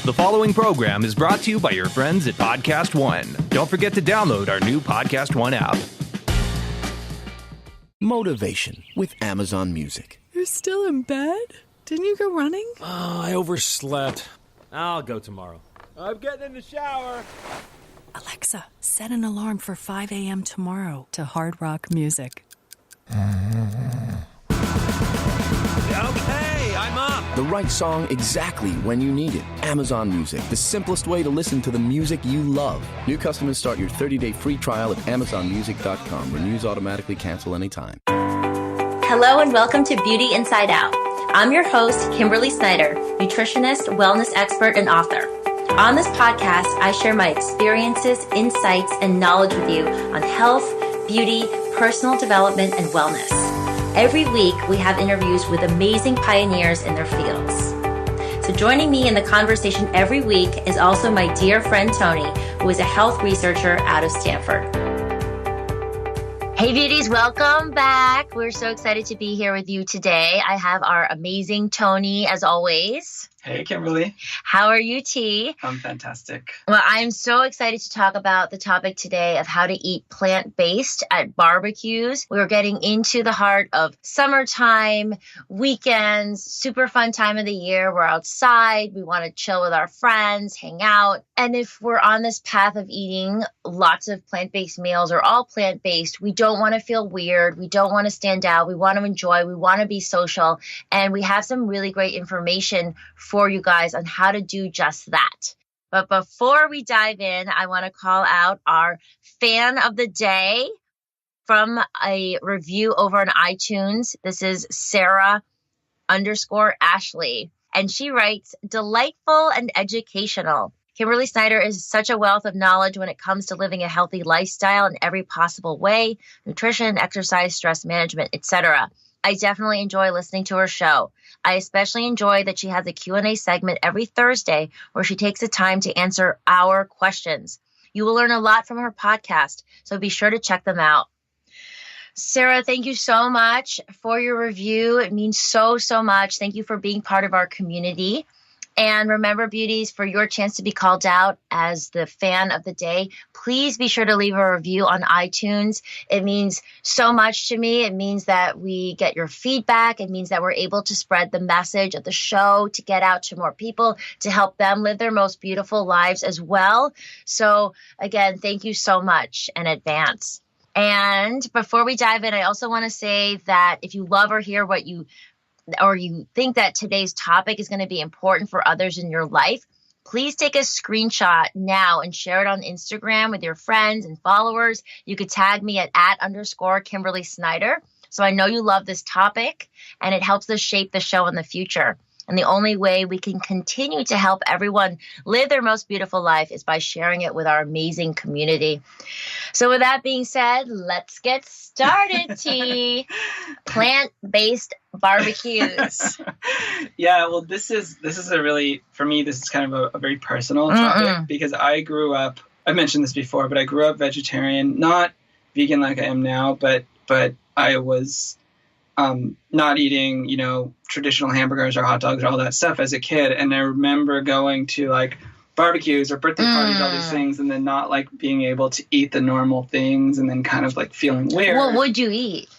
The following program is brought to you by your friends at Podcast One. Don't forget to download our new Podcast One app. Motivation with Amazon Music. You're still in bed? Didn't you go running? Oh, I overslept. I'll go tomorrow. I'm getting in the shower. Alexa, set an alarm for 5 a.m. tomorrow to Hard Rock Music. Okay, I'm up. The right song exactly when you need it. Amazon Music, the simplest way to listen to the music you love. New customers start your 30-day free trial at amazonmusic.com. Renews automatically, cancel anytime. Hello and welcome to Beauty Inside Out. I'm your host, Kimberly Snyder, nutritionist, wellness expert, and author. On this podcast, I share my experiences, insights, and knowledge with you on health, beauty, personal development, and wellness. Every week, we have interviews with amazing pioneers in their fields. So joining me in the conversation every week is also my dear friend Tony, who is a health researcher out of Stanford. Hey beauties, welcome back. We're so excited to be here with you today. I have our amazing Tony as always. Hey, Kimberly. How are you, T? I'm fantastic. Well, I'm so excited to talk about the topic today of how to eat plant-based at barbecues. We're getting into the heart of summertime, weekends, super fun time of the year. We're outside. We want to chill with our friends, hang out. And if we're on this path of eating lots of plant-based meals or all plant-based, we don't want to feel weird. We don't want to stand out. We want to enjoy. We want to be social. And we have some really great information for you guys on how to do just that. But before we dive in, I want to call out our fan of the day from a review over on iTunes. This is Sarah_Ashley. And she writes, delightful and educational. Kimberly Snyder is such a wealth of knowledge when it comes to living a healthy lifestyle in every possible way, nutrition, exercise, stress management, etc. I definitely enjoy listening to her show. I especially enjoy that she has a Q&A segment every Thursday where she takes the time to answer our questions. You will learn a lot from her podcast, so be sure to check them out. Sarah, thank you so much for your review. It means so, so much. Thank you for being part of our community. And remember, beauties, for your chance to be called out as the fan of the day, please be sure to leave a review on iTunes. It means so much to me. It means that we get your feedback. It means that we're able to spread the message of the show, to get out to more people, to help them live their most beautiful lives as well. So again, thank you so much in advance. And before we dive in, I also want to say that if you love or hear what you think that today's topic is going to be important for others in your life, please take a screenshot now and share it on Instagram with your friends and followers. You could tag me at @_Kimberly Snyder. So I know you love this topic and it helps us shape the show in the future. And the only way we can continue to help everyone live their most beautiful life is by sharing it with our amazing community. So with that being said, let's get started, T. Plant-based barbecues. Yeah, well, this is a really, for me, this is kind of a very personal topic because I grew up, I mentioned this before, but I grew up vegetarian, not vegan like I am now, but I was not eating, traditional hamburgers or hot dogs or all that stuff as a kid. And I remember going to like barbecues or birthday parties, all these things, and then not like being able to eat the normal things and then kind of like feeling weird. What would you eat?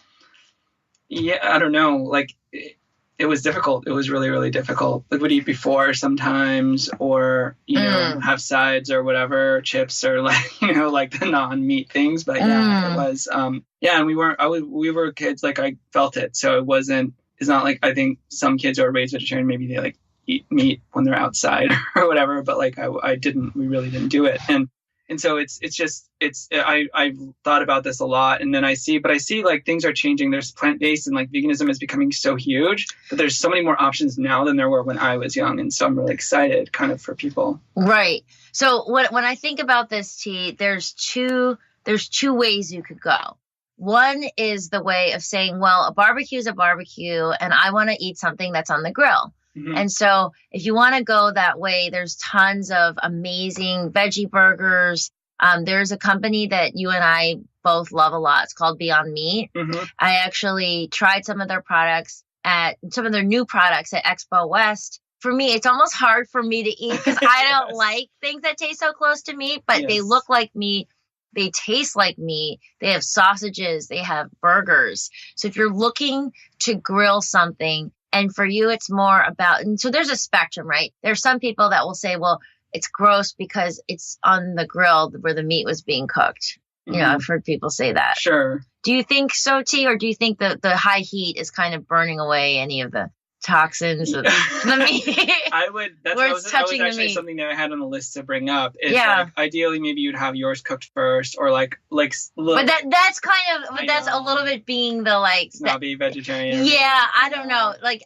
Yeah, I don't know. Like it was difficult. It was really, really difficult. Like would eat before sometimes or, have sides or whatever, chips or like, like the non-meat things. But yeah, it was, and we were kids, like I felt it. So it's not like, I think some kids who are raised vegetarian, maybe they like eat meat when they're outside or whatever, but like we really didn't do it. And so I've thought about this a lot, and then I see like things are changing. There's plant-based and like veganism is becoming so huge, but there's so many more options now than there were when I was young. And so I'm really excited kind of for people. Right. So when I think about this, T, there's two ways you could go. One is the way of saying, well, a barbecue is a barbecue and I want to eat something that's on the grill. Mm-hmm. And so if you want to go that way, there's tons of amazing veggie burgers. There's a company that you and I both love a lot. It's called Beyond Meat. Mm-hmm. I actually tried some of their new products at Expo West for me, it's almost hard for me to eat because I don't like things that taste so close to meat, but they look like meat. They taste like meat. They have sausages. They have burgers. So if you're looking to grill something, and for you, it's more about, and so there's a spectrum, right? There's some people that will say, well, it's gross because it's on the grill where the meat was being cooked. You know, I've heard people say that. Sure. Do you think so, T, or do you think that the high heat is kind of burning away any of the toxins of the meat? I would. That was actually something that I had on the list to bring up. Is like, ideally, maybe you'd have yours cooked first, or like. But that's kind of. But that's a little bit being the snobby vegetarian. Yeah, I don't know. Like,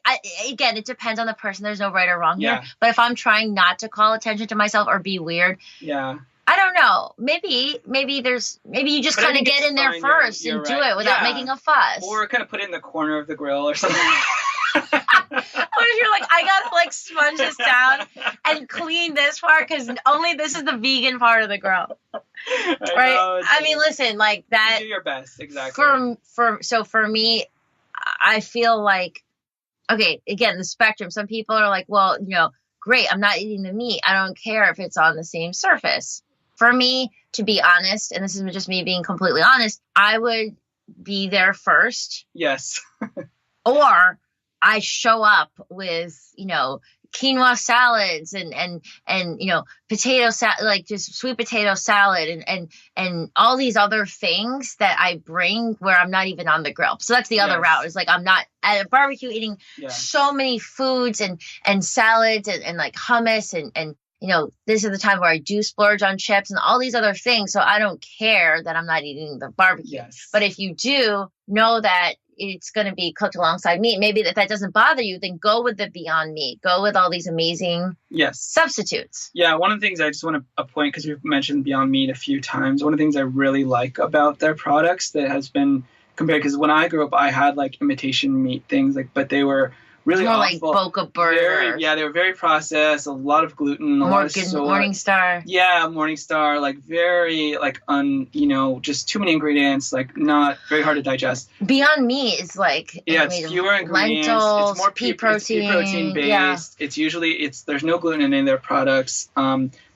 again, it depends on the person. There's no right or wrong here. But if I'm trying not to call attention to myself or be weird. Yeah. I don't know. Maybe you just kind of get in there first and do it without making a fuss. Or kind of put it in the corner of the grill or something. What if you're like, I gotta like sponge this down and clean this part because only this is the vegan part of the grill, right? I mean, listen, like that. You do your best, exactly. For me, I feel like, okay, again, the spectrum. Some people are like, well, you know, great, I'm not eating the meat. I don't care if it's on the same surface. For me, to be honest, and this is just me being completely honest, I would be there first. Yes. Or I show up with, you know, quinoa salads and you know, potato salad, like just sweet potato salad and all these other things that I bring where I'm not even on the grill. So that's the other route, is like I'm not at a barbecue eating so many foods and salads and like hummus and you know, this is the time where I do splurge on chips and all these other things. So I don't care that I'm not eating the barbecue. Yes. But if you do know that it's going to be cooked alongside meat, maybe if that doesn't bother you, then go with the Beyond Meat. Go with all these amazing substitutes. Yeah, one of the things I just want to point, because we've mentioned Beyond Meat a few times, one of the things I really like about their products that has been compared, because when I grew up, I had like imitation meat things, like, but they were really more awful. Like Boca Burger. They were very processed, a lot of gluten, a lot of soy. Morningstar. Yeah, Morningstar, like very like just too many ingredients, like not very hard to digest. Beyond Meat is like it's fewer ingredients, lentils, it's more pea protein based. Yeah. It's usually there's no gluten in any of their products.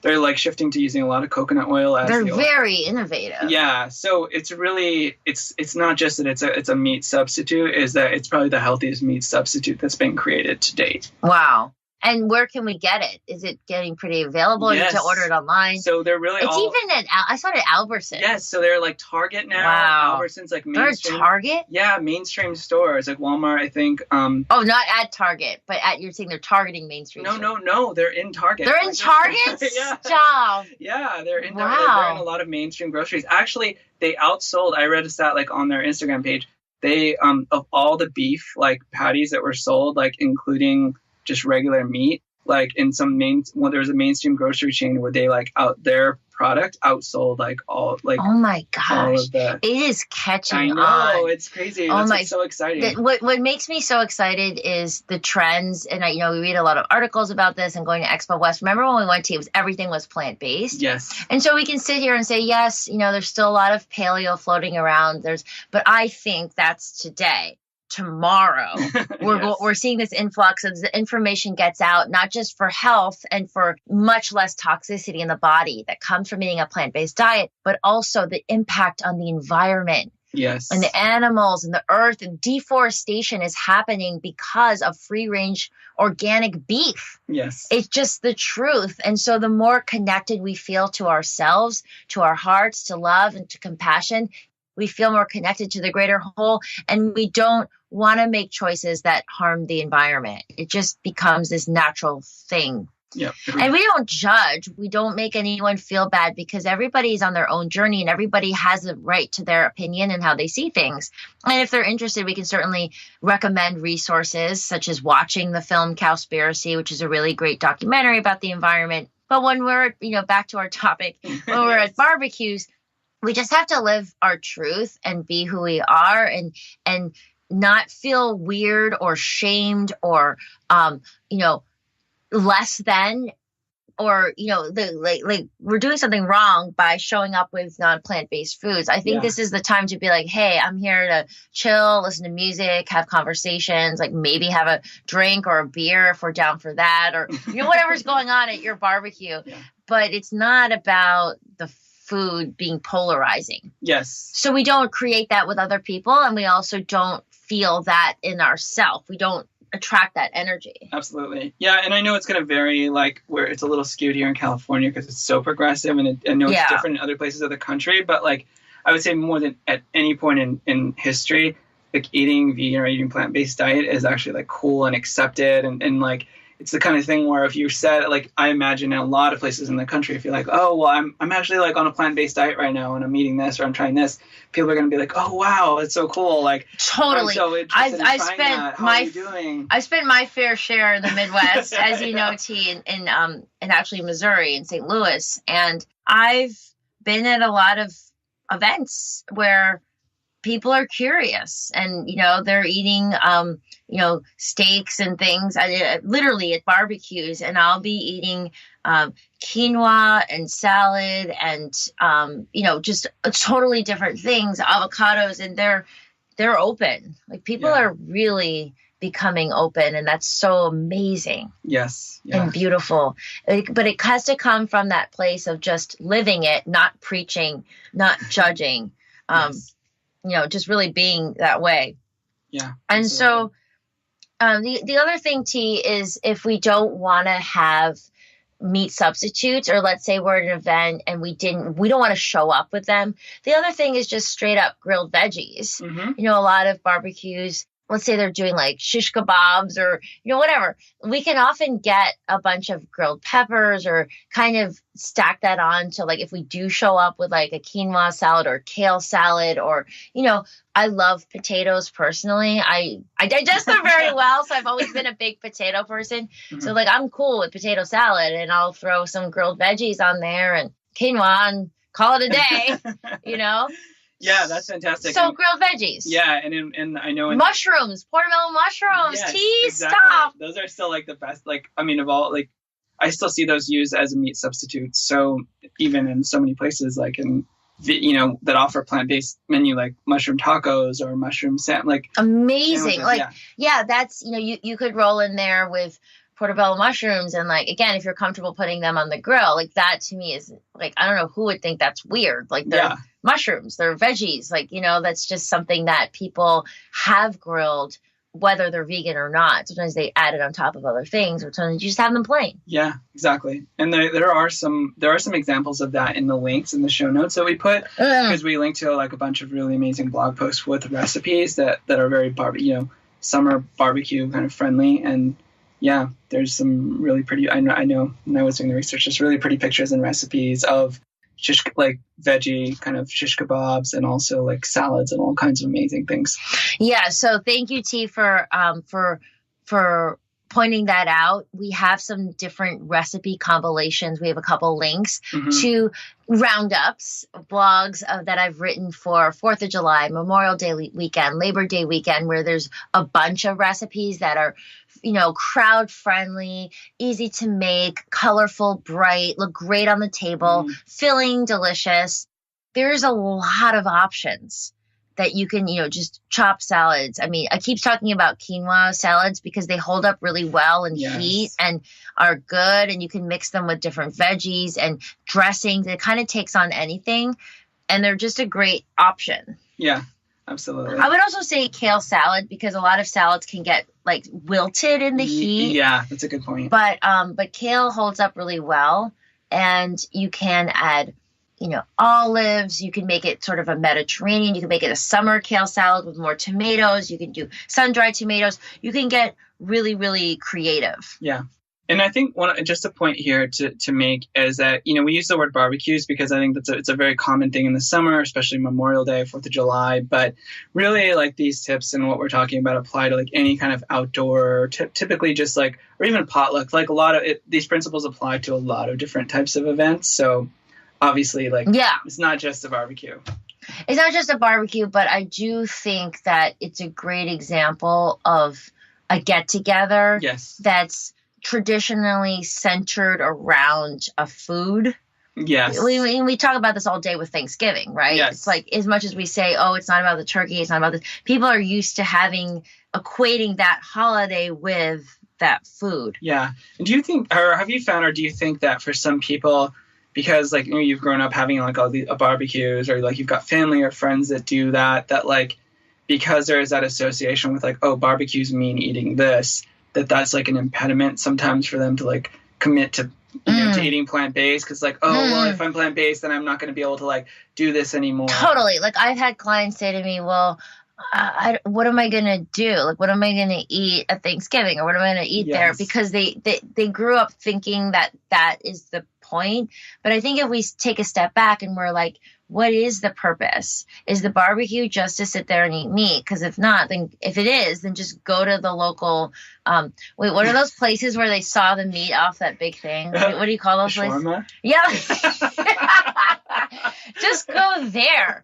They're like shifting to using a lot of coconut oil as they're very innovative. Yeah, so it's really it's not just that it's a meat substitute, is that it's probably the healthiest meat substitute that's been created to date. Wow. And where can we get it? Is it getting pretty available? Yes. You have to order it online. So they're really even I saw it at Albertsons. Yes, so they're like Target now. Wow. Albertsons, like mainstream. They're at Target? Yeah, mainstream stores like Walmart, I think. Oh, not at Target, but you're saying they're targeting mainstream. No, they're in Target. They're in Target? Yeah. Stop. Yeah, they're in Wow. Target. They're in a lot of mainstream groceries. Actually, they outsold. I read a stat like on their Instagram page. They of all the beef like patties that were sold, like including just regular meat. Like in some there was a mainstream grocery chain where they like their product outsold like all like. Oh my gosh! All of the, it is catching on. I know, it's crazy. Oh That's so exciting. What makes me so excited is the trends, and we read a lot of articles about this. And going to Expo West, remember when we went to everything was plant based. Yes. And so we can sit here and say yes, there's still a lot of paleo floating around. But I think that's today. Tomorrow we're seeing this influx as the information gets out, not just for health and for much less toxicity in the body that comes from eating a plant-based diet, but also the impact on the environment. Yes. And the animals and the earth, and deforestation is happening because of free-range organic beef. Yes. It's just the truth. And so the more connected we feel to ourselves, to our hearts, to love and to compassion, we feel more connected to the greater whole, and we don't want to make choices that harm the environment. It just becomes this natural thing. Yeah. And we don't judge. We don't make anyone feel bad, because everybody's on their own journey and everybody has a right to their opinion and how they see things. And if they're interested, we can certainly recommend resources such as watching the film Cowspiracy, which is a really great documentary about the environment. But when we're, back to our topic, when we're at barbecues, we just have to live our truth and be who we are and not feel weird or shamed or, less than or, you know, like we're doing something wrong by showing up with non-plant-based foods. I think this is the time to be like, hey, I'm here to chill, listen to music, have conversations, like maybe have a drink or a beer if we're down for that, or, you know, whatever's going on at your barbecue. But it's not about the food being polarizing. Yes. So we don't create that with other people, and we also don't feel that in ourselves. We don't attract that energy. Absolutely. Yeah, and I know it's going to vary, like, where it's a little skewed here in California because it's so progressive, and I know it's different in other places of the country, but, like, I would say more than at any point in history, like, eating vegan or eating plant-based diet is actually, like, cool and accepted, and like, it's the kind of thing where if you said, like, I imagine in a lot of places in the country, if you're like, oh, well, I'm actually, like, on a plant-based diet right now, and I'm eating this, or I'm trying this, people are going to be like, oh, wow, it's so cool. Like, totally. I'm so interested in trying that. How are you doing? I spent my fair share in the Midwest, as you know, T, in actually Missouri, in St. Louis. And I've been at a lot of events where people are curious, and, you know, they're eating, you know, steaks and things, literally at barbecues, and I'll be eating quinoa and salad and, you know, just totally different things, avocados, and they're open. Like, people are really becoming open, and that's so amazing. Yes. And beautiful. But it has to come from that place of just living it, not preaching, not judging. You know, just really being that way. Yeah. And so the other thing, T, is if we don't want to have meat substitutes, or let's say we're at an event and we don't want to show up with them. The other thing is just straight up grilled veggies. You know, a lot of barbecues, let's say they're doing like shish kebabs or, you know, whatever. We can often get a bunch of grilled peppers or kind of stack that on to, like, if we do show up with like a quinoa salad or kale salad, or, you know, I love potatoes personally. I digest them very well. So I've always been a big potato person. So, like, I'm cool with potato salad, and I'll throw some grilled veggies on there and quinoa and call it a day, you know? Yeah, that's fantastic. So, grilled veggies. Yeah, and I know mushrooms, portobello mushrooms, yes, tea, exactly. stuff. Those are still, like, the best. Like, I mean, of all, like, I still see those used as a meat substitute. So even in so many places, like in, you know, that offer plant-based menu, like mushroom tacos or mushroom like amazing. Like, that's, you know, you could roll in there with portobello mushrooms, and, like, again, if you're comfortable putting them on the grill, like, that to me is, like, I don't know who would think that's weird. Like, they're mushrooms, they're veggies, like, you know, that's just something that people have grilled, whether they're vegan or not. Sometimes they add it on top of other things, or sometimes you just have them plain. Yeah, exactly. And there are some examples of that in the links in the show notes that we put, because we link to, like, a bunch of really amazing blog posts with recipes that are very summer barbecue kind of friendly. And yeah, there's some really pretty, I know when I was doing the research, just really pretty pictures and recipes of like veggie kind of shish kebabs, and also like salads and all kinds of amazing things. Yeah. So thank you, T, for pointing that out. We have some different recipe compilations. We have a couple links to roundups, blogs that I've written for 4th of July, Memorial Day weekend, Labor Day weekend, where there's a bunch of recipes that are, you know, crowd friendly, easy to make, colorful, bright, look great on the table, filling, delicious. There's a lot of options that you can, you know, just chop salads. I mean, I keep talking about quinoa salads because they hold up really well in heat and are good. And you can mix them with different veggies and dressings. It kind of takes on anything. And they're just a great option. Yeah, absolutely. I would also say kale salad, because a lot of salads can get, like, wilted in the heat. Yeah, that's a good point. But kale holds up really well. And you can add, you know, olives. You can make it sort of a Mediterranean. You can make it a summer kale salad with more tomatoes. You can do sun-dried tomatoes. You can get really, really creative. Yeah. And I think just a point here to make is that, you know, we use the word barbecues because I think it's a very common thing in the summer, especially Memorial Day, 4th of July. But really, like, these tips and what we're talking about apply to, like, any kind of outdoor, typically just like, or even potluck. Like, a lot of these principles apply to a lot of different types of events. So obviously, like, it's not just a barbecue. It's not just a barbecue, but I do think that it's a great example of a get-together that's traditionally centered around a food. Yes. We talk about this all day with Thanksgiving, right? Yes. It's like, as much as we say, oh, it's not about the turkey, it's not about this, people are used to equating that holiday with that food. Yeah. And do you think, or have you found, or do you think that for some people, because like, you've grown up having like all the barbecues, or like you've got family or friends that do that like, because there is that association with like, oh, barbecues mean eating this, that's like an impediment sometimes for them to like commit to, to eating plant-based, because like, oh, well, if I'm plant-based, then I'm not going to be able to like do this anymore. Totally. Like, I've had clients say to me, well, what am I going to do? Like, what am I going to eat at Thanksgiving, or what am I going to eat there? Because they grew up thinking that is the point. But I think if we take a step back and we're like, what is the purpose? Is the barbecue just to sit there and eat meat? Because if not, then if it is, then just go to the local, what are those places where they saw the meat off that big thing? What do you call those places? Shawarma? Yeah. Just go there.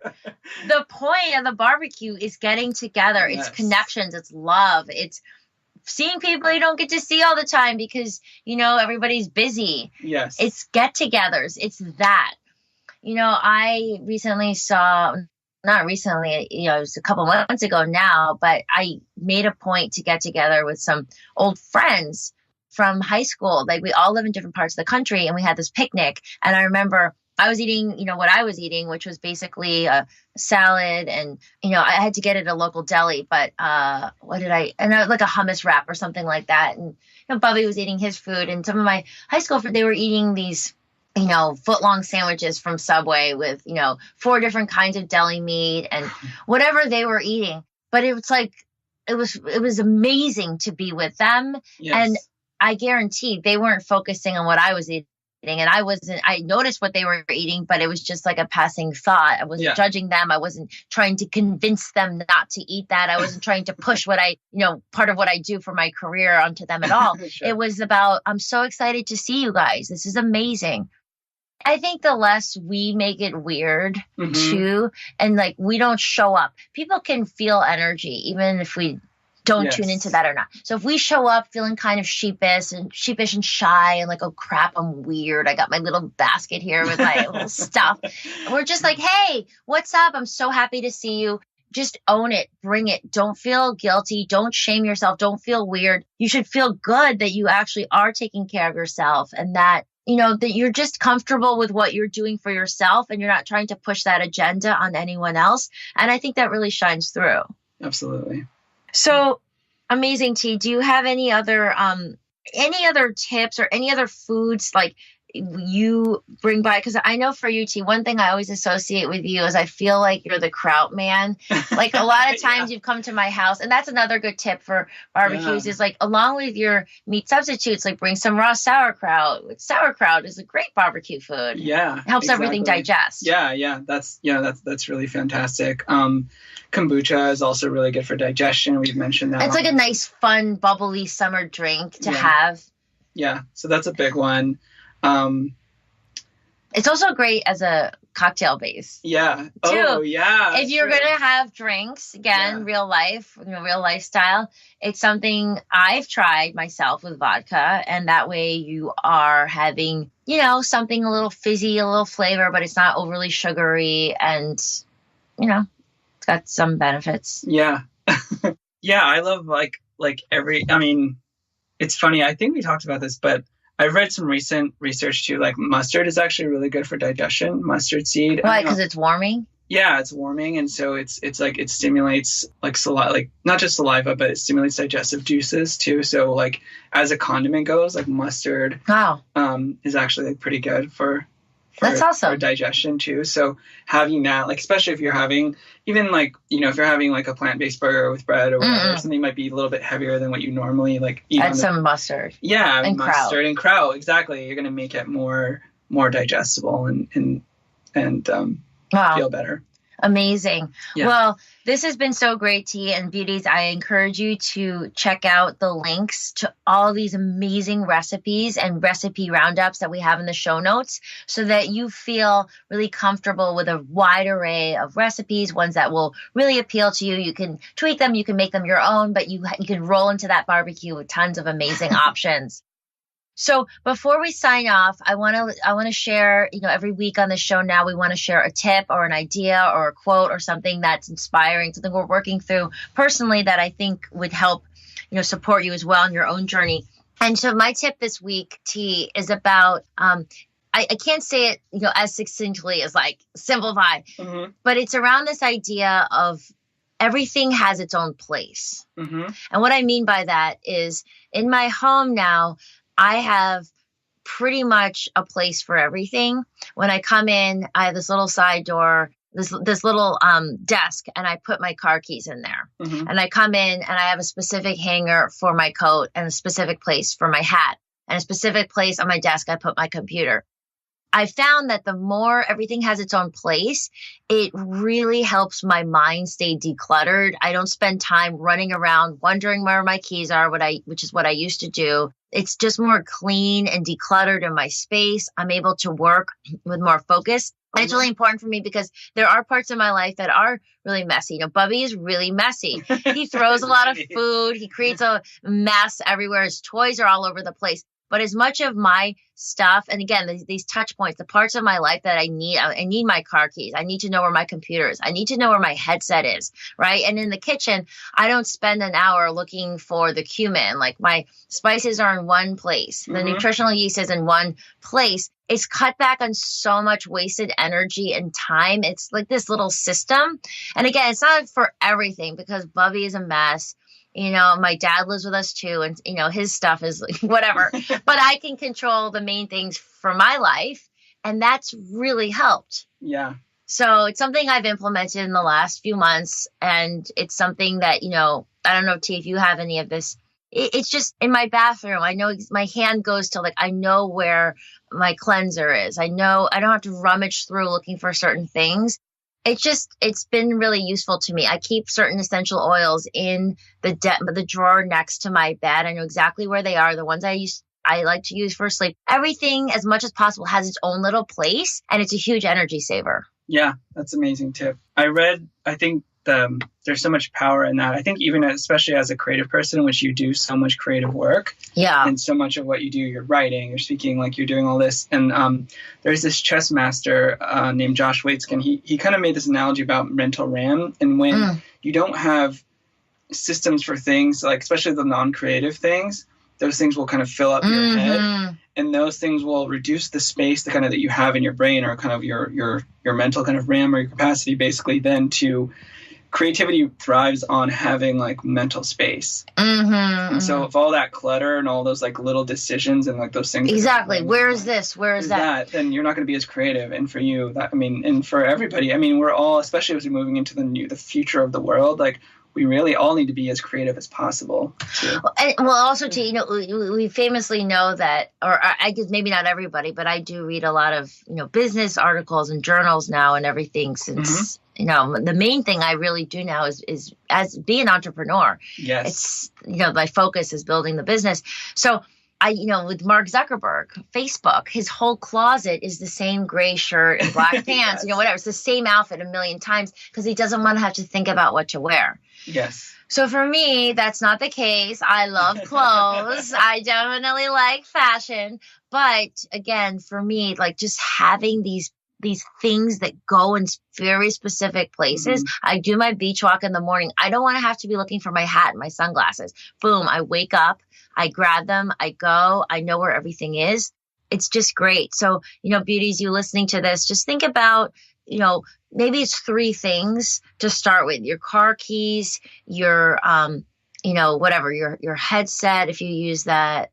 The point of the barbecue is getting together. It's connections. It's love. It's seeing people you don't get to see all the time because, everybody's busy. Yes. It's get-togethers. It's that. I recently not recently, it was a couple months ago now, but I made a point to get together with some old friends from high school. Like, we all live in different parts of the country, and we had this picnic. And I remember I was eating, what I was eating, which was basically a salad, and, I had to get it at a local deli, but like a hummus wrap or something like that. And, Bubby was eating his food, and some of my high school friends, they were eating these foot-long sandwiches from Subway with, 4 different kinds of deli meat and whatever they were eating. But it was like, it was amazing to be with them. Yes. And I guarantee they weren't focusing on what I was eating. And I noticed what they were eating, but it was just like a passing thought. I wasn't judging them. I wasn't trying to convince them not to eat that. I wasn't trying to push part of what I do for my career onto them at all. Sure. It was about, I'm so excited to see you guys. This is amazing. I think the less we make it weird too, and like we don't show up, people can feel energy even if we don't tune into that or not. So if we show up feeling kind of sheepish and shy and like, oh crap, I'm weird, I got my little basket here with my little stuff, and we're just like, hey, what's up? I'm so happy to see you. Just own it, bring it. Don't feel guilty. Don't shame yourself. Don't feel weird. You should feel good that you actually are taking care of yourself, and that that you're just comfortable with what you're doing for yourself, and you're not trying to push that agenda on anyone else. And I think that really shines through. Absolutely. So amazing, T. Do you have any other tips or any other foods like you bring by? Because I know for you, T, one thing I always associate with you is I feel like you're the kraut man. Like a lot of times you've come to my house, and that's another good tip for barbecues is like, along with your meat substitutes, like bring some raw sauerkraut. Sauerkraut is a great barbecue food. Yeah. It helps everything digest. Yeah. That's really fantastic. Kombucha is also really good for digestion. We've mentioned that. It's like a nice, fun, bubbly summer drink to have. Yeah. So that's a big one. It's also great as a cocktail base. Yeah. Too. Oh, yeah. If you're going to have drinks, again, real life, real lifestyle, it's something I've tried myself with vodka. And that way you are having, something a little fizzy, a little flavor, but it's not overly sugary. And, it's got some benefits. Yeah. Yeah. I love it's funny. I think we talked about this, but I've read some recent research too, like mustard is actually really good for digestion, mustard seed. Why? Because it's warming? Yeah, it's warming. And so it's like, it stimulates like saliva, like not just saliva, but it stimulates digestive juices too. So like as a condiment goes, like mustard is actually like pretty good for that's awesome. For digestion too. So having that, like, especially if you're having, even like, if you're having like a plant-based burger with bread or whatever, something might be a little bit heavier than what you normally like eat. Add some mustard. Yeah. And mustard and kraut. Exactly. You're going to make it more digestible and feel better. Amazing. Yeah. Well, this has been so great, T and Beauties. I encourage you to check out the links to all these amazing recipes and recipe roundups that we have in the show notes so that you feel really comfortable with a wide array of recipes, ones that will really appeal to you. You can tweak them, you can make them your own, but you can roll into that barbecue with tons of amazing options. So before we sign off, I want to share, every week on the show now, we want to share a tip or an idea or a quote or something that's inspiring, something we're working through personally that I think would help, support you as well in your own journey. And so my tip this week, T, is about, I can't say it, as succinctly as like simplify, but it's around this idea of everything has its own place. And what I mean by that is in my home now, I have pretty much a place for everything. When I come in, I have this little side door, this little desk, and I put my car keys in there. And I come in and I have a specific hanger for my coat and a specific place for my hat and a specific place on my desk I put my computer. I found that the more everything has its own place, it really helps my mind stay decluttered. I don't spend time running around wondering where my keys are, which is what I used to do. It's just more clean and decluttered in my space. I'm able to work with more focus. And it's really important for me because there are parts of my life that are really messy. Bubby is really messy. He throws a lot of food. He creates a mess everywhere. His toys are all over the place. But as much of my stuff, and again, these touch points, the parts of my life that I need my car keys. I need to know where my computer is. I need to know where my headset is, right? And in the kitchen, I don't spend an hour looking for the cumin. Like my spices are in one place. The nutritional yeast is in one place. It's cut back on so much wasted energy and time. It's like this little system. And again, it's not for everything because Bubby is a mess. My dad lives with us too. And, his stuff is whatever, but I can control the main things for my life. And that's really helped. Yeah. So it's something I've implemented in the last few months. And it's something that, I don't know, T, if you have any of this, it's just in my bathroom. I know my hand goes to I know where my cleanser is. I know I don't have to rummage through looking for certain things. It's been really useful to me. I keep certain essential oils in the drawer next to my bed. I know exactly where they are. The ones I like to use for sleep. Everything, as much as possible, has its own little place, and it's a huge energy saver. Yeah, that's an amazing tip. I think there's so much power in that. I think even especially as a creative person, which you do so much creative work. Yeah. And so much of what you do, you're writing, you're speaking, you're doing all this. And there's this chess master named Josh Waitzkin. He kind of made this analogy about mental RAM. And when you don't have systems for things, especially the non-creative things, those things will kind of fill up your head. And those things will reduce the space that you have in your brain, or kind of your mental kind of RAM or your capacity, basically then to creativity thrives on having mental space. And so if all that clutter and all those little decisions and those things, exactly, where is this, where is that, then you're not going to be as creative. And for you, and for everybody, we're all, especially as we're moving into the future of the world, we really all need to be as creative as possible too. Also, we famously know that, or I guess maybe not everybody, but I do read a lot of, business articles and journals now and everything since, the main thing I really do now is as be an entrepreneur. Yes. It's, my focus is building the business. So with Mark Zuckerberg, Facebook, his whole closet is the same gray shirt and black pants, Yes. Whatever. It's the same outfit a million times because he doesn't want to have to think about what to wear. Yes. So for me, that's not the case. I love clothes. I definitely like fashion. But again, for me, just having these things that go in very specific places. I do my beach walk in the morning. I don't want to have to be looking for my hat and my sunglasses. Boom. I wake up, I grab them, I go, I know where everything is. It's just great. So, beauties, you listening to this, just think about, maybe it's 3 things to start with: your car keys, your, whatever, your headset, if you use that,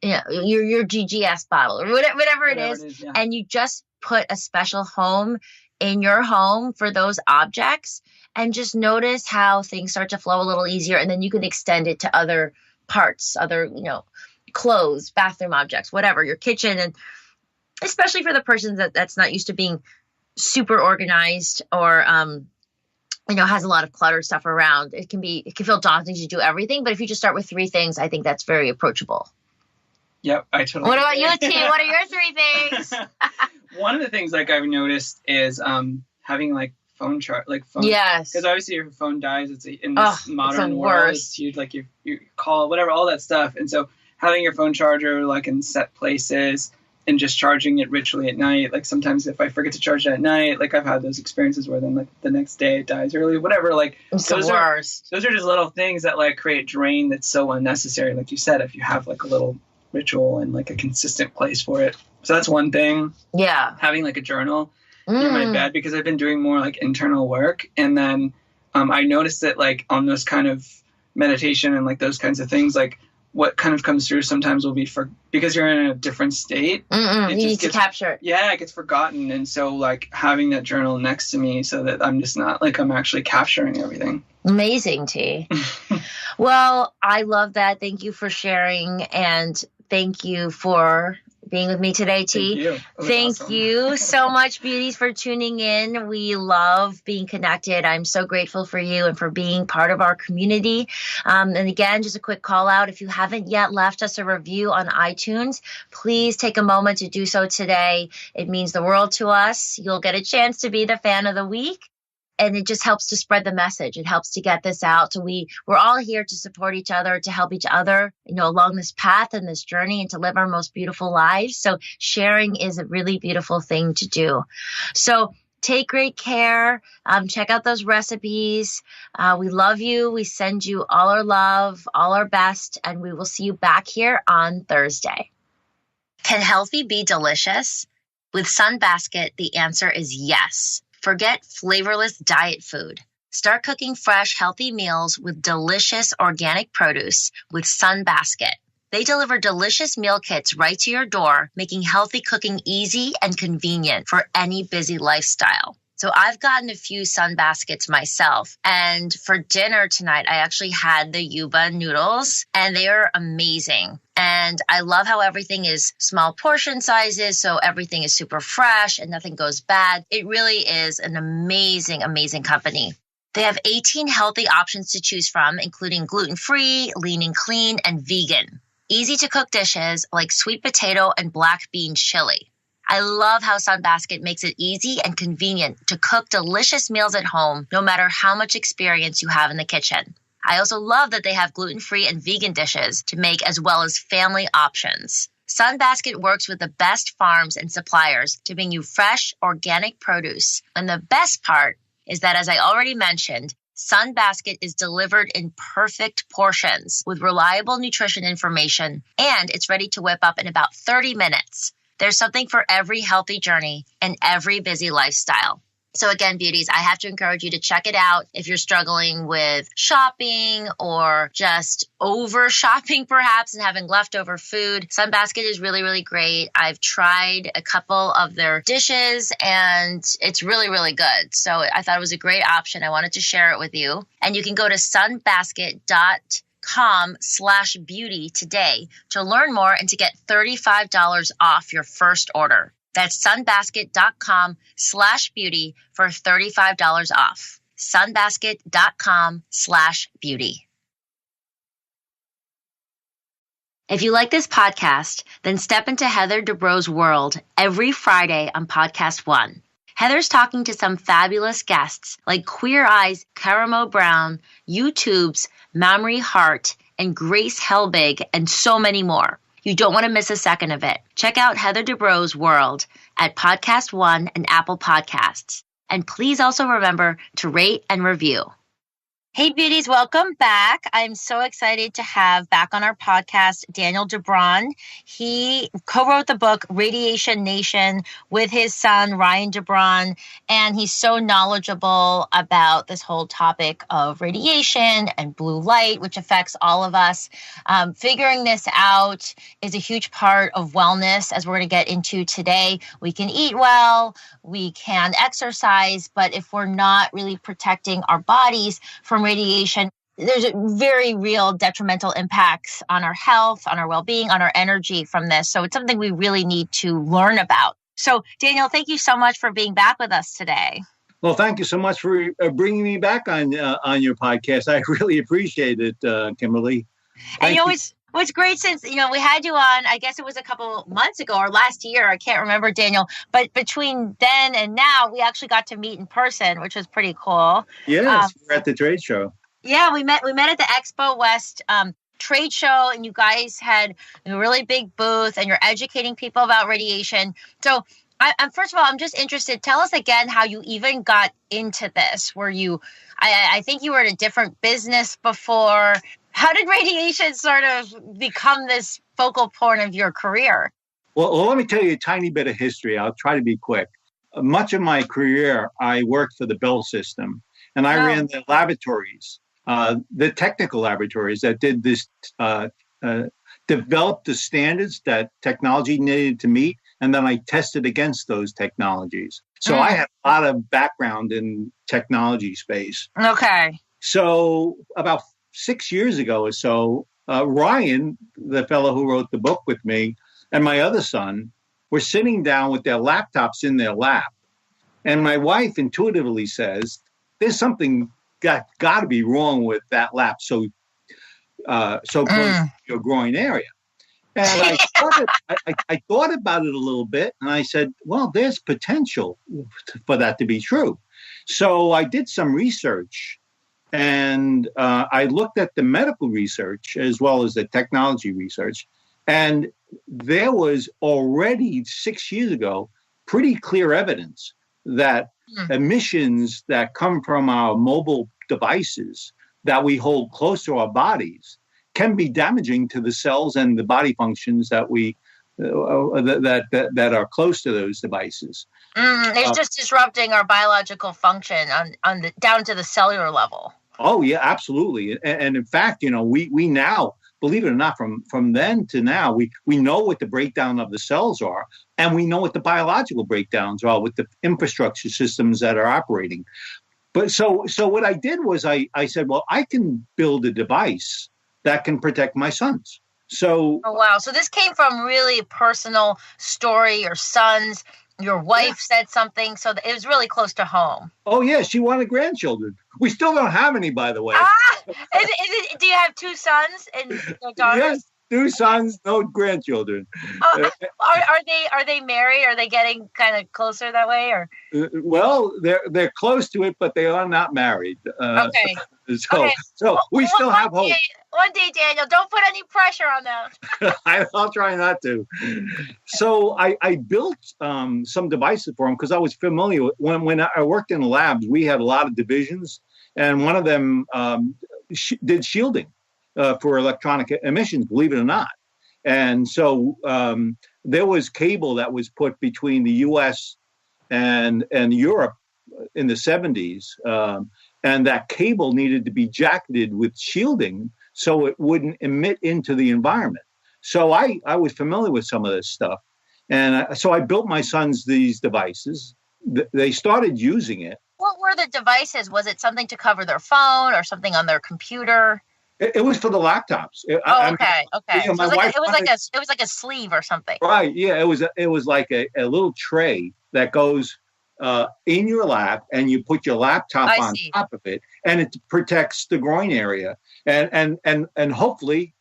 your GGS bottle or whatever it is. Yeah. And you just put a special home in your home for those objects, and just notice how things start to flow a little easier. And then you can extend it to other parts, other, clothes, bathroom objects, whatever, your kitchen. And especially for the person that's not used to being super organized or, has a lot of cluttered stuff around. It can feel daunting to do everything. But if you just start with 3 things, I think that's very approachable. Yep, I totally What about agree. you, T? What are your 3 things? One of the things I've noticed is having phone charge, phone. Yes. Because obviously if your phone dies, in this modern world, it's huge. You call, whatever, all that stuff. And so having your phone charger like in set places and just charging it ritually at night. Like sometimes if I forget to charge it at night, like I've had those experiences where then like the next day it dies early, whatever. Like it's the worst. Those are just little things that like create drain that's so unnecessary. Like you said, if you have like a little ritual and like a consistent place for it. So that's one thing. Yeah. Having like a journal in my bed, because I've been doing more like internal work. And then I noticed that like on those kind of meditation and like those kinds of things, like what kind of comes through sometimes will be because you're in a different state. You need to capture it. Yeah, it gets forgotten. And so like having that journal next to me so that I'm just not like I'm actually capturing everything. Amazing, T. Well, I love that. Thank you for sharing, and thank you for being with me today, T. Thank you so much, beauties, for tuning in. We love being connected. I'm so grateful for you and for being part of our community. And again, just a quick call out. If you haven't yet left us a review on iTunes, please take a moment to do so today. It means the world to us. You'll get a chance to be the fan of the week. And it just helps to spread the message. It helps to get this out. So we're all here to support each other, to help each other, along this path and this journey and to live our most beautiful lives. So sharing is a really beautiful thing to do. So take great care. Check out those recipes. We love you. We send you all our love, all our best, and we will see you back here on Thursday. Can healthy be delicious? With Sunbasket, the answer is yes. Forget flavorless diet food. Start cooking fresh, healthy meals with delicious organic produce with Sunbasket. They deliver delicious meal kits right to your door, making healthy cooking easy and convenient for any busy lifestyle. So I've gotten a few Sunbaskets myself. And for dinner tonight, I actually had the Yuba noodles, and they are amazing. And I love how everything is small portion sizes, so everything is super fresh and nothing goes bad. It really is an amazing, amazing company. They have 18 healthy options to choose from, including gluten-free, lean and clean, and vegan. Easy to cook dishes like sweet potato and black bean chili. I love how Sunbasket makes it easy and convenient to cook delicious meals at home, no matter how much experience you have in the kitchen. I also love that they have gluten-free and vegan dishes to make, as well as family options. Sunbasket works with the best farms and suppliers to bring you fresh, organic produce. And the best part is that, as I already mentioned, Sunbasket is delivered in perfect portions with reliable nutrition information, and it's ready to whip up in about 30 minutes. There's something for every healthy journey and every busy lifestyle. So again, beauties, I have to encourage you to check it out if you're struggling with shopping or just over shopping perhaps and having leftover food. Sunbasket is really, really great. I've tried a couple of their dishes and it's really, really good. So I thought it was a great option. I wanted to share it with you. And you can go to sunbasket.com/beauty today to learn more and to get $35 off your first order. That's sunbasket.com/beauty for $35 off. sunbasket.com/beauty. If you like this podcast, then step into Heather Dubrow's world every Friday on Podcast One. Heather's talking to some fabulous guests like Queer Eye's Karamo Brown, YouTube's Mamrie Hart, and Grace Helbig, and so many more. You don't want to miss a second of it. Check out Heather Dubrow's World at Podcast One and Apple Podcasts. And please also remember to rate and review. Hey, beauties, welcome back. I'm so excited to have back on our podcast Daniel DeBaun. He co-wrote the book Radiation Nation with his son, Ryan DeBaun, and he's so knowledgeable about this whole topic of radiation and blue light, which affects all of us. Figuring this out is a huge part of wellness, as we're going to get into today. We can eat well, we can exercise, but if we're not really protecting our bodies from radiation, there's a very real detrimental impacts on our health, on our well-being, on our energy from this. So it's something we really need to learn about. So Daniel, thank you so much for being back with us today. Well, thank you so much for bringing me back on your podcast. I really appreciate it, Kimberly. And what's great since, we had you on, I guess it was a couple months ago or last year, I can't remember, Daniel, but between then and now, we actually got to meet in person, which was pretty cool. Yes, we're at the trade show. Yeah, we met at the Expo West trade show and you guys had a really big booth and you're educating people about radiation. So first of all, I'm just interested. Tell us again how you even got into this. I think you were in a different business before. How did radiation sort of become this focal point of your career? Well, let me tell you a tiny bit of history. I'll try to be quick. Much of my career, I worked for the Bell system, and I ran the laboratories, the technical laboratories that did this, developed the standards that technology needed to meet, and then I tested against those technologies. So I had a lot of background in technology space. Okay. So about 6 years ago or so, Ryan, the fellow who wrote the book with me, and my other son were sitting down with their laptops in their lap. And my wife intuitively says, there's something got to be wrong with that lap so close to your groin area. And I thought about it a little bit, and I said, well, there's potential for that to be true. So I did some research, and I looked at the medical research as well as the technology research. And there was already 6 years ago pretty clear evidence that emissions that come from our mobile devices that we hold close to our bodies can be damaging to the cells and the body functions that we that are close to those devices. It's just disrupting our biological function on the down to the cellular level. Oh yeah, absolutely. And in fact, we now, believe it or not, from then to now, we know what the breakdown of the cells are, and we know what the biological breakdowns are with the infrastructure systems that are operating. But so what I did was I said, well, I can build a device that can protect my sons. So oh wow, so this came from really a personal story. Your sons, your wife said something, so it was really close to home. Oh yeah, she wanted grandchildren. We still don't have any, by the way. Do you have two sons and daughters? Yes, 2 sons, no grandchildren. Are they married? Are they getting kind of closer that way, or? Well, they're close to it, but they are not married. Okay. So we still have hope. One day, Daniel, don't put any pressure on them. I'll try not to. So I built some devices for them because I was familiar with when I worked in the labs, we had a lot of divisions, and one of them did shielding for electronic emissions, believe it or not. And so there was cable that was put between the U.S. and Europe in the 70s. And that cable needed to be jacketed with shielding so it wouldn't emit into the environment. So I was familiar with some of this stuff. And so I built my sons these devices. They started using it. What were the devices? Was it something to cover their phone or something on their computer? It was for the laptops. Okay. It was like a sleeve or something. Right. Yeah. It was like a little tray that goes in your lap, and you put your laptop on top of it, and it protects the groin area, and hopefully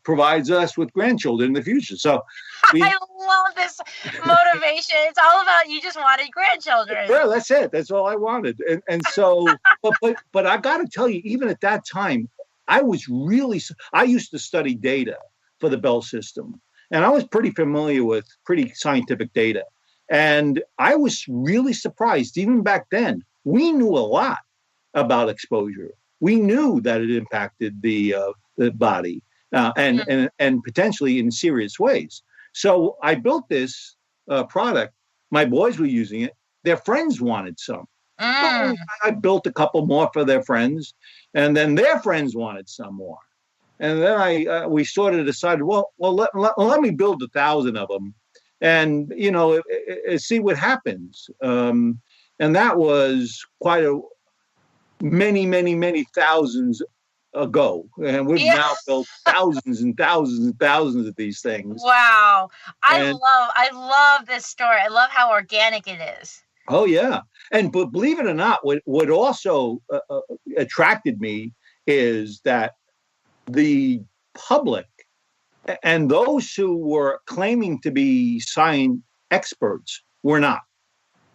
provides us with grandchildren in the future. So I love this motivation. It's all about you just wanted grandchildren. Yeah, that's it. That's all I wanted. And so, but I got to tell you, even at that time, I used to study data for the Bell system, and I was pretty familiar with pretty scientific data. And I was really surprised. Even back then, we knew a lot about exposure. We knew that it impacted the body and potentially in serious ways. So I built this product. My boys were using it. Their friends wanted some. So I built a couple more for their friends, and then their friends wanted some more. And then we sort of decided, well, let me build 1,000 of them. And, see what happens. And that was quite many thousands ago. And we've now built thousands and thousands and thousands of these things. Wow. I love this story. I love how organic it is. Oh, yeah. But believe it or not, what also attracted me is that the public and those who were claiming to be science experts were not.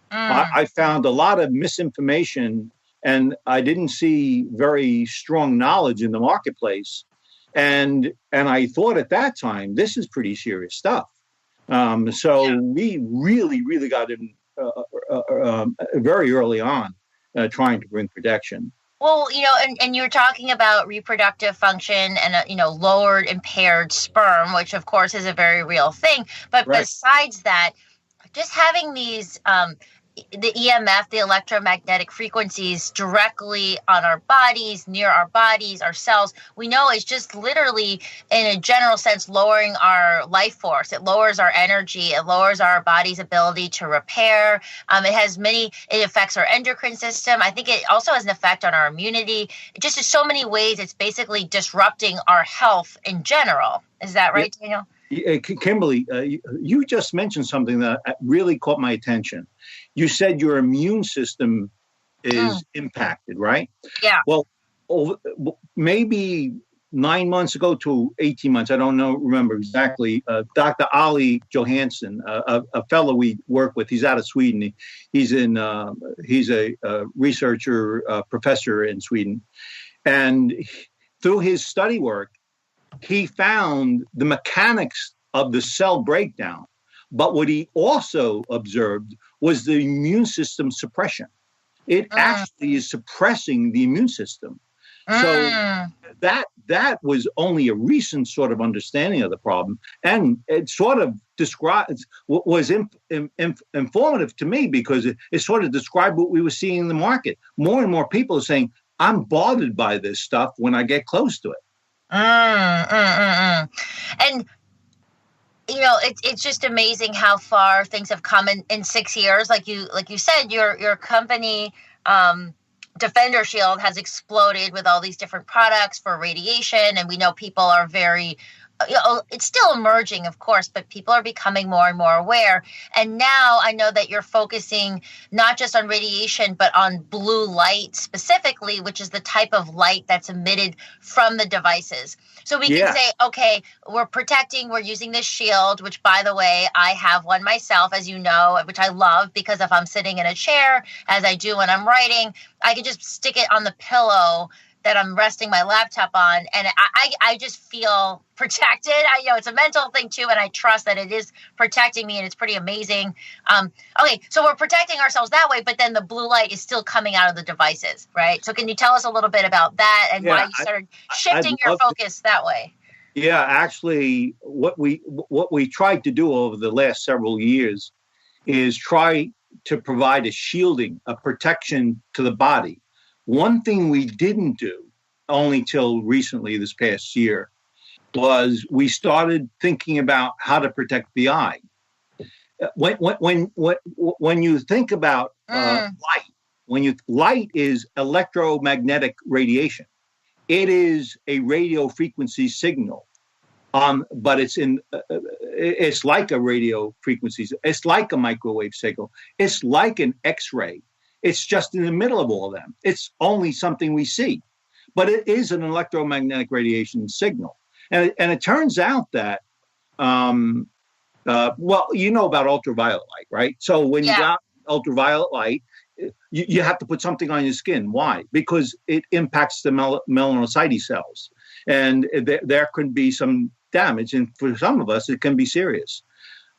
I found a lot of misinformation, and I didn't see very strong knowledge in the marketplace. And I thought at that time, this is pretty serious stuff. So we really got in very early on trying to bring protection. Well, and you were talking about reproductive function and, lowered impaired sperm, which of course is a very real thing. But besides that, just having these, the EMF, the electromagnetic frequencies directly on our bodies, near our bodies, our cells, we know it's just literally, in a general sense, lowering our life force. It lowers our energy. It lowers our body's ability to repair. It affects our endocrine system. I think it also has an effect on our immunity. It just in so many ways, it's basically disrupting our health in general. Is that right, Daniel? Kimberly, you just mentioned something that really caught my attention. You said your immune system is impacted, right? Yeah. Well, maybe 9 months ago to 18 months, I don't remember exactly, Dr. Ali Johansson, a fellow we work with, he's out of Sweden. He's a researcher, professor in Sweden. And through his study work, he found the mechanics of the cell breakdown. But what he also observed was the immune system suppression. It actually is suppressing the immune system. So that was only a recent sort of understanding of the problem. And it sort of was informative to me because it sort of described what we were seeing in the market. More and more people are saying, I'm bothered by this stuff when I get close to it. And it's just amazing how far things have come in 6 years. Like you said, your company, DefenderShield, has exploded with all these different products for radiation, and we know people are very. It's still emerging, of course, but people are becoming more and more aware. And now I know that you're focusing not just on radiation, but on blue light specifically, which is the type of light that's emitted from the devices. So we can say, okay, we're using this shield, which, by the way, I have one myself, as you know, which I love, because if I'm sitting in a chair, as I do when I'm writing, I can just stick it on the pillow that I'm resting my laptop on, and I just feel protected. It's a mental thing too, and I trust that it is protecting me, and it's pretty amazing. Okay, so we're protecting ourselves that way, but then the blue light is still coming out of the devices, right? So can you tell us a little bit about that and why you started shifting your focus that way? Yeah, actually, what we tried to do over the last several years is try to provide a shielding, a protection to the body. One thing we didn't do, only till recently this past year, was we started thinking about how to protect the eye. When you think about light, light is electromagnetic radiation. It is a radio frequency signal, but it's like a radio frequency. It's like a microwave signal. It's like an X-ray. It's just in the middle of all of them. It's only something we see, but it is an electromagnetic radiation signal. And it turns out that, you know about ultraviolet light, right? So when you got ultraviolet light, you have to put something on your skin. Why? Because it impacts the melanocyte cells, and there can be some damage. And for some of us, it can be serious.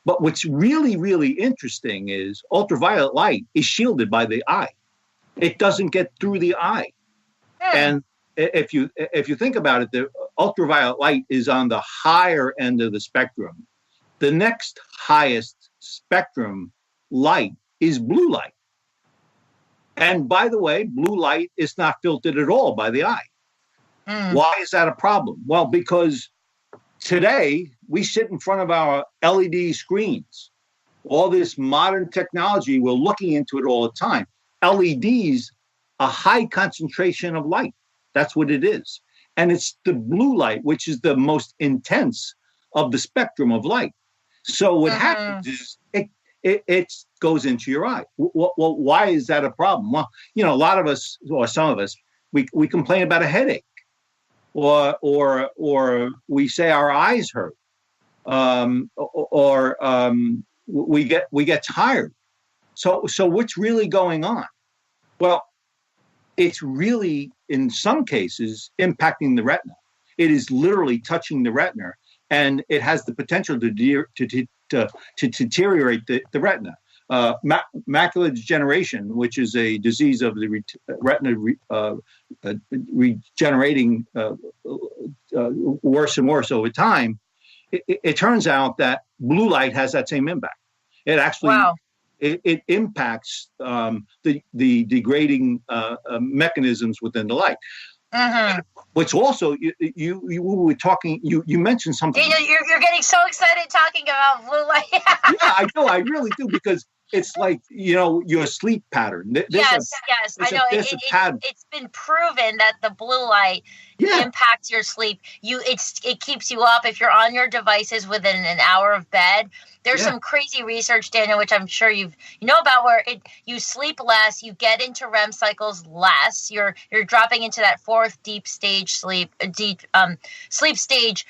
But what's really, really interesting is ultraviolet light is shielded by the eye. It doesn't get through the eye. And if you think about it, the ultraviolet light is on the higher end of the spectrum. The next highest spectrum light is blue light. And by the way, blue light is not filtered at all by the eye. Why is that a problem? Well, because today, we sit in front of our LED screens. All this modern technology, we're looking into it all the time. LEDs, a high concentration of light. That's what it is. And it's the blue light, which is the most intense of the spectrum of light. So what happens is it goes into your eye. Well, why is that a problem? Well, a lot of us, or some of us, we complain about a headache. Or we say our eyes hurt, or we get tired. So what's really going on? Well, it's really in some cases impacting the retina. It is literally touching the retina, and it has the potential to deteriorate the retina. Macular degeneration, which is a disease of the retina regenerating worse and worse over time, it turns out that blue light has that same impact. It actually it impacts the degrading mechanisms within the light. Mm-hmm. Which also you were talking. You mentioned something. You're getting so excited talking about blue light. Yeah, I know. I really do, because it's like, your sleep pattern. Yes, I know. It's been proven that the blue light impacts your sleep. It keeps you up if you're on your devices within an hour of bed. There's some crazy research, Daniel, which I'm sure you know about, where you sleep less, you get into REM cycles less. You're dropping into that fourth deep sleep stage.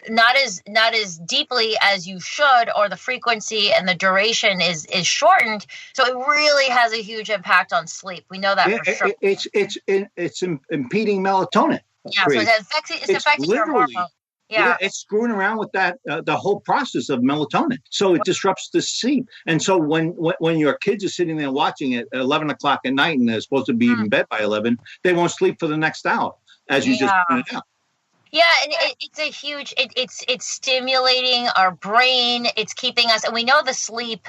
Not as deeply as you should, or the frequency and the duration is shortened. So it really has a huge impact on sleep. We know that for sure. It's impeding melatonin. Yeah, so it's affecting your hormone. Yeah, it's screwing around with that the whole process of melatonin. So it disrupts the sleep. And so when your kids are sitting there watching it at 11 o'clock at night and they're supposed to be in bed by 11, they won't sleep for the next hour, as you just pointed out. Yeah, and it's a huge. It's stimulating our brain. It's keeping us, and we know the sleep.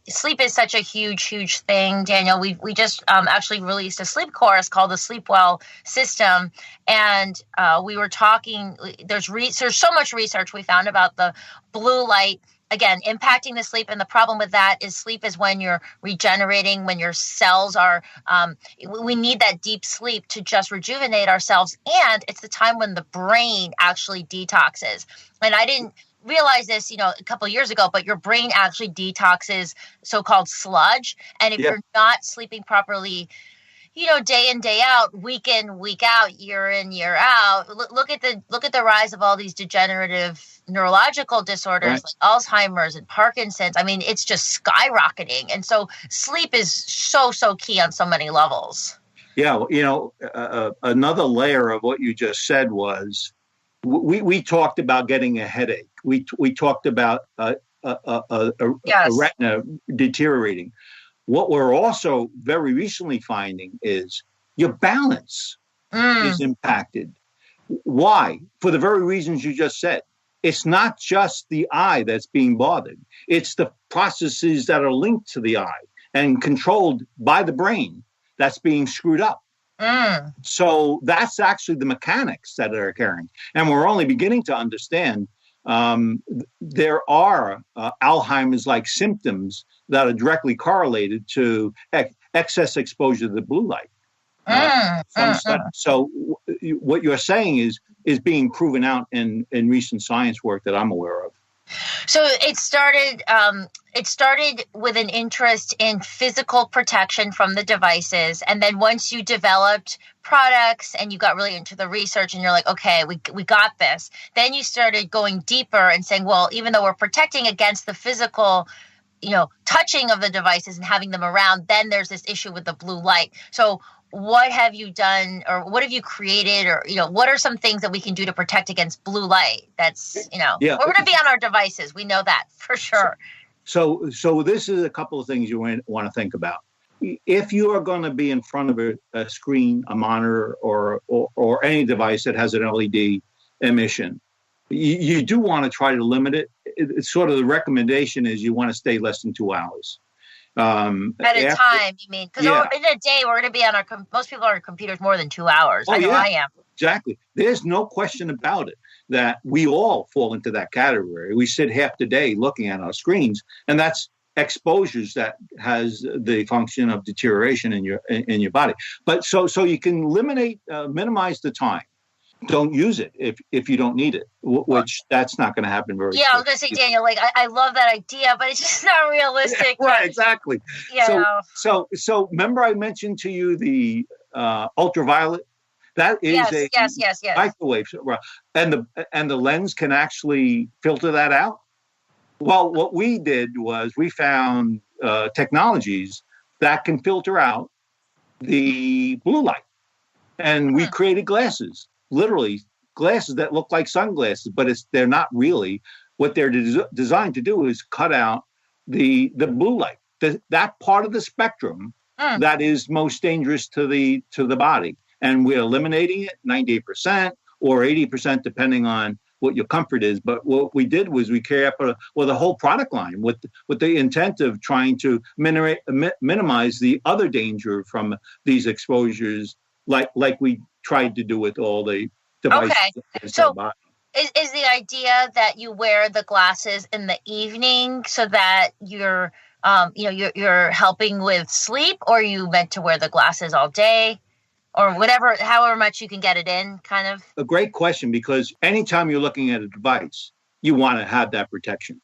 Sleep is such a huge thing, Daniel. We just actually released a sleep course called the Sleep Well System, and we were talking. There's so much research we found about the blue light. Again, impacting the sleep. And the problem with that is sleep is when you're regenerating, when your cells are, we need that deep sleep to just rejuvenate ourselves. And it's the time when the brain actually detoxes. And I didn't realize this, a couple of years ago, but your brain actually detoxes so-called sludge. And if you're not sleeping properly, day in, day out, week in, week out, year in, year out. Look at the rise of all these degenerative neurological disorders like Alzheimer's and Parkinson's. I mean, it's just skyrocketing. And so sleep is so key on so many levels. Yeah, another layer of what you just said was we talked about getting a headache. We talked about a retina deteriorating. What we're also very recently finding is your balance is impacted. Why? For the very reasons you just said. It's not just the eye that's being bothered. It's the processes that are linked to the eye and controlled by the brain that's being screwed up. So that's actually the mechanics that are occurring. And we're only beginning to understand there are Alzheimer's-like symptoms that are directly correlated to excess exposure to the blue light. So what you're saying is being proven out in recent science work that I'm aware of. So it started with an interest in physical protection from the devices. And then once you developed products and you got really into the research and you're like, okay, we got this. Then you started going deeper and saying, well, even though we're protecting against the physical, touching of the devices and having them around, then there's this issue with the blue light. So what have you done, or what have you created, or, what are some things that we can do to protect against blue light? That's, we're going to be on our devices. We know that for sure. So this is a couple of things you want to think about. If you are going to be in front of a screen, a monitor, or any device that has an LED emission, you do want to try to limit it. It's sort of the recommendation is you want to stay less than 2 hours. At a time, you mean? Because in a day, we're going to be on most people are on computers more than 2 hours. I know I am. Exactly. There's no question about it that we all fall into that category. We sit half the day looking at our screens, and that's exposures that has the function of deterioration in your body. But so you can minimize the time. Don't use it if you don't need it, which that's not going to happen very quickly. I was going to say, Daniel, I love that idea, but it's just not realistic. Right, exactly. So remember I mentioned to you the ultraviolet? That is yes. Microwave. And the lens can actually filter that out? Well, what we did was we found technologies that can filter out the blue light. And we created glasses. Literally glasses that look like sunglasses, but they're not really. What they're designed to do is cut out the blue light, that part of the spectrum that is most dangerous to the body. And we're eliminating it 98% or 80%, depending on what your comfort is. But what we did was we came up with a whole product line with the intent of trying to minimize the other danger from these exposures, like we tried to do with all the devices. Okay, so is the idea that you wear the glasses in the evening so that you're helping with sleep, or are you meant to wear the glasses all day? Or whatever, however much you can get it in, kind of? A great question, because anytime you're looking at a device, you want to have that protection,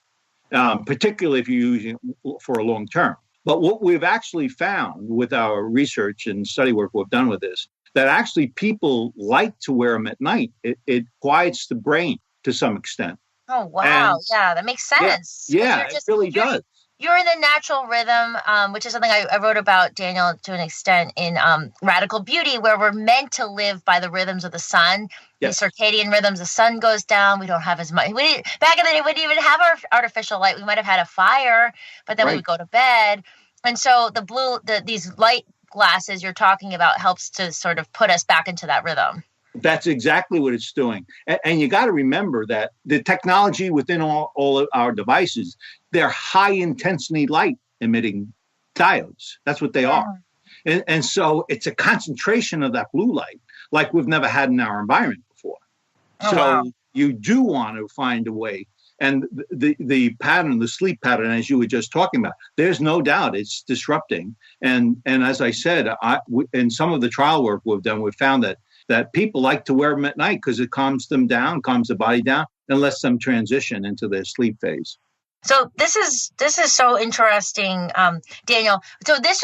particularly if you're using it for a long term. But what we've actually found with our research and study work we've done with this, that actually people like to wear them at night. It quiets the brain to some extent. Oh, wow. And, yeah, that makes sense. Yeah, it really does. You're in the natural rhythm, which is something I wrote about, Daniel, to an extent in Radical Beauty, where we're meant to live by the rhythms of the sun, the circadian rhythms. The sun goes down. We don't have as much. Back in the day, we didn't even have our artificial light. We might have had a fire, but then we would go to bed. And so these light glasses you're talking about helps to sort of put us back into that rhythm. That's exactly what it's doing. And you got to remember that the technology within all of our devices, they're high intensity light emitting diodes. That's what they are. And so it's a concentration of that blue light like we've never had in our environment before. You do want to find a way. And the pattern, the sleep pattern, as you were just talking about, there's no doubt it's disrupting. And as I said, in some of the trial work we've done, we've found that people like to wear them at night because it calms them down, calms the body down, and lets them transition into their sleep phase. So this is so interesting, Daniel. So this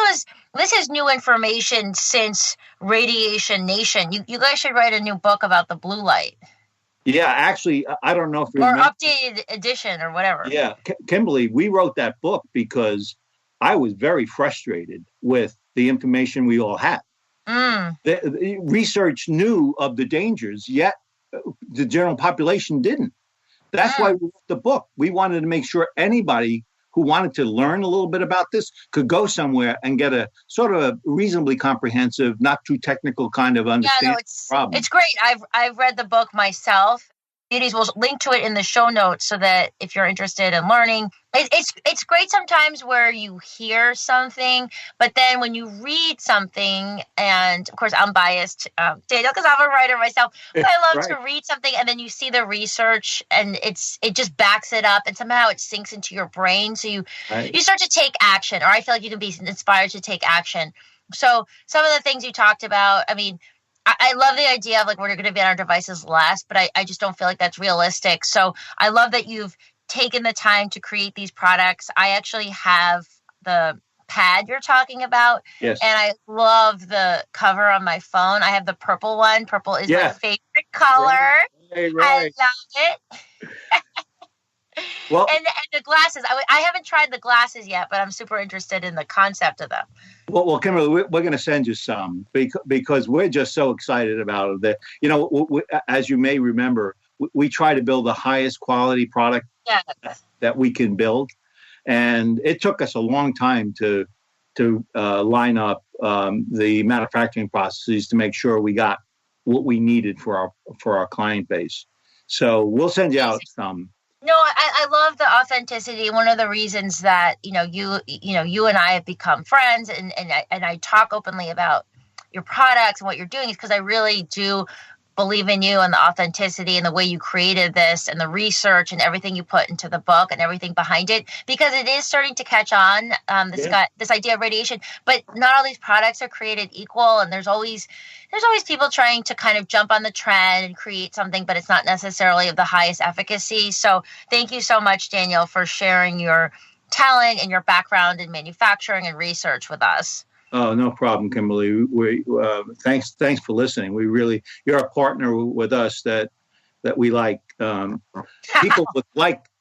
is new information since Radiation Nation. You guys should write a new book about the blue light. Yeah, actually, I don't know if you or remember. Updated edition or whatever. Yeah, Kimberly, we wrote that book because I was very frustrated with the information we all had. The research knew of the dangers, yet the general population didn't. That's why we wrote the book. We wanted to make sure anybody who wanted to learn a little bit about this could go somewhere and get a sort of a reasonably comprehensive, not too technical kind of understanding of the problem. It's great. I've read the book myself. Beauties, we'll link to it in the show notes so that if you're interested in learning, it's great sometimes where you hear something, but then when you read something, and of course I'm biased, Daniel, because I'm a writer myself, but I love to read something and then you see the research and it just backs it up and somehow it sinks into your brain. So you start to take action, or I feel like you can be inspired to take action. So some of the things you talked about, I mean, I love the idea of like we're going to be on our devices less, but I just don't feel like that's realistic. So I love that you've taken the time to create these products. I actually have the pad you're talking about. Yes. And I love the cover on my phone. I have the purple one. Purple is my favorite color. Right. I love it. Well, and the glasses, I haven't tried the glasses yet, but I'm super interested in the concept of them. Well, Kimberly, we're going to send you some because we're just so excited about it. That, as you may remember, we try to build the highest quality product that we can build. And it took us a long time to line up the manufacturing processes to make sure we got what we needed for our client base. So we'll send you out some. No, I love the authenticity. One of the reasons that, you and I have become friends and I talk openly about your products and what you're doing is because I really do believe in you and the authenticity and the way you created this and the research and everything you put into the book and everything behind it, because it is starting to catch on. This idea of radiation, but not all these products are created equal. And there's always people trying to kind of jump on the trend and create something, but it's not necessarily of the highest efficacy. So thank you so much, Daniel, for sharing your talent and your background in manufacturing and research with us. Oh, no problem, Kimberly. Thanks for listening. you're a partner with us that we like. People with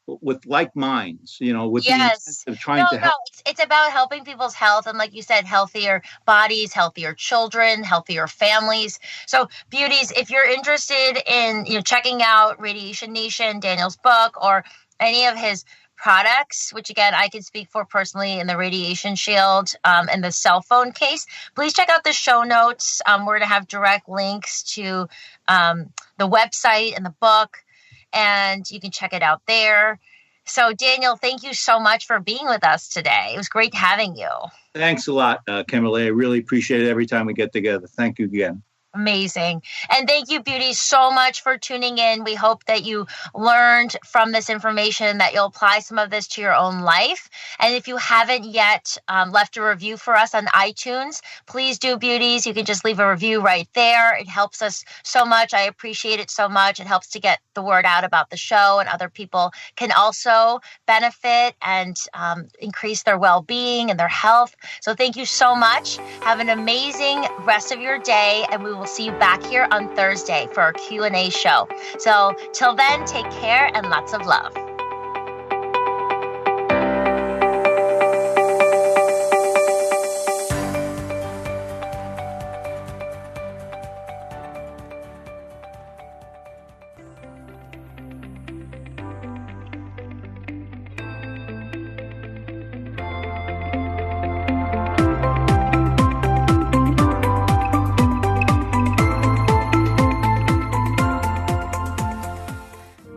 with like minds, with the Yes. intent of trying to help. It's about helping people's health. And like you said, healthier bodies, healthier children, healthier families. So beauties, if you're interested in, checking out Radiation Nation, Daniel's book, or any of his products, which again, I can speak for personally in the Radiation Shield and the cell phone case, please check out the show notes. We're going to have direct links to the website and the book, and you can check it out there. So, Daniel, thank you so much for being with us today. It was great having you. Thanks a lot, Kimberly. I really appreciate it every time we get together. Thank you again. Amazing. And thank you, beauties, so much for tuning in. We hope that you learned from this information, that you'll apply some of this to your own life. And if you haven't yet left a review for us on iTunes, please do, beauties. You can just leave a review right there. It helps us so much. I appreciate it so much. It helps to get the word out about the show, and other people can also benefit and increase their well-being and their health. So thank you so much. Have an amazing rest of your day, and we will see you back here on Thursday for our Q&A show. So till then, take care and lots of love.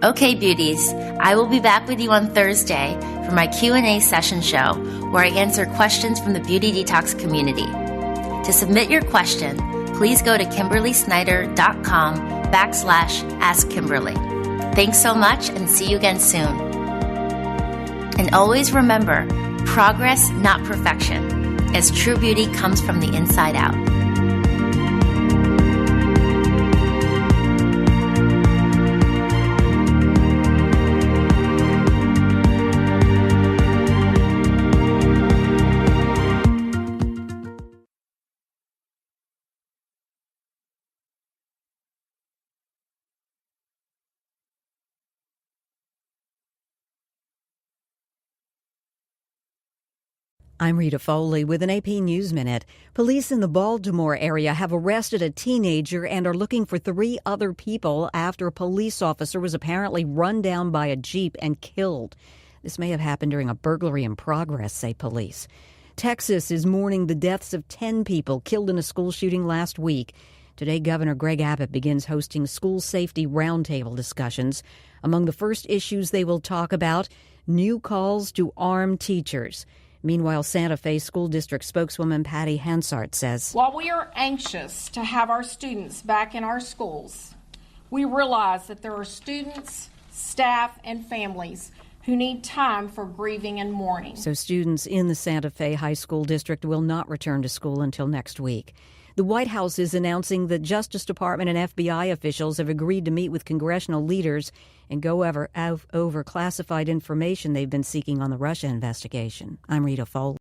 Okay, beauties, I will be back with you on Thursday for my Q&A session show, where I answer questions from the Beauty Detox community. To submit your question, please go to KimberlySnyder.com/AskKimberly. Thanks so much, and see you again soon. And always remember, progress, not perfection, as true beauty comes from the inside out. I'm Rita Foley with an AP News Minute. Police in the Baltimore area have arrested a teenager and are looking for 3 other people after a police officer was apparently run down by a Jeep and killed. This may have happened during a burglary in progress, say police. Texas is mourning the deaths of 10 people killed in a school shooting last week. Today, Governor Greg Abbott begins hosting school safety roundtable discussions. Among the first issues they will talk about, new calls to arm teachers. Meanwhile, Santa Fe School District spokeswoman Patty Hansart says, while we are anxious to have our students back in our schools, we realize that there are students, staff, and families who need time for grieving and mourning. So students in the Santa Fe High School District will not return to school until next week. The White House is announcing that Justice Department and FBI officials have agreed to meet with congressional leaders and go over classified information they've been seeking on the Russia investigation. I'm Rita Foley.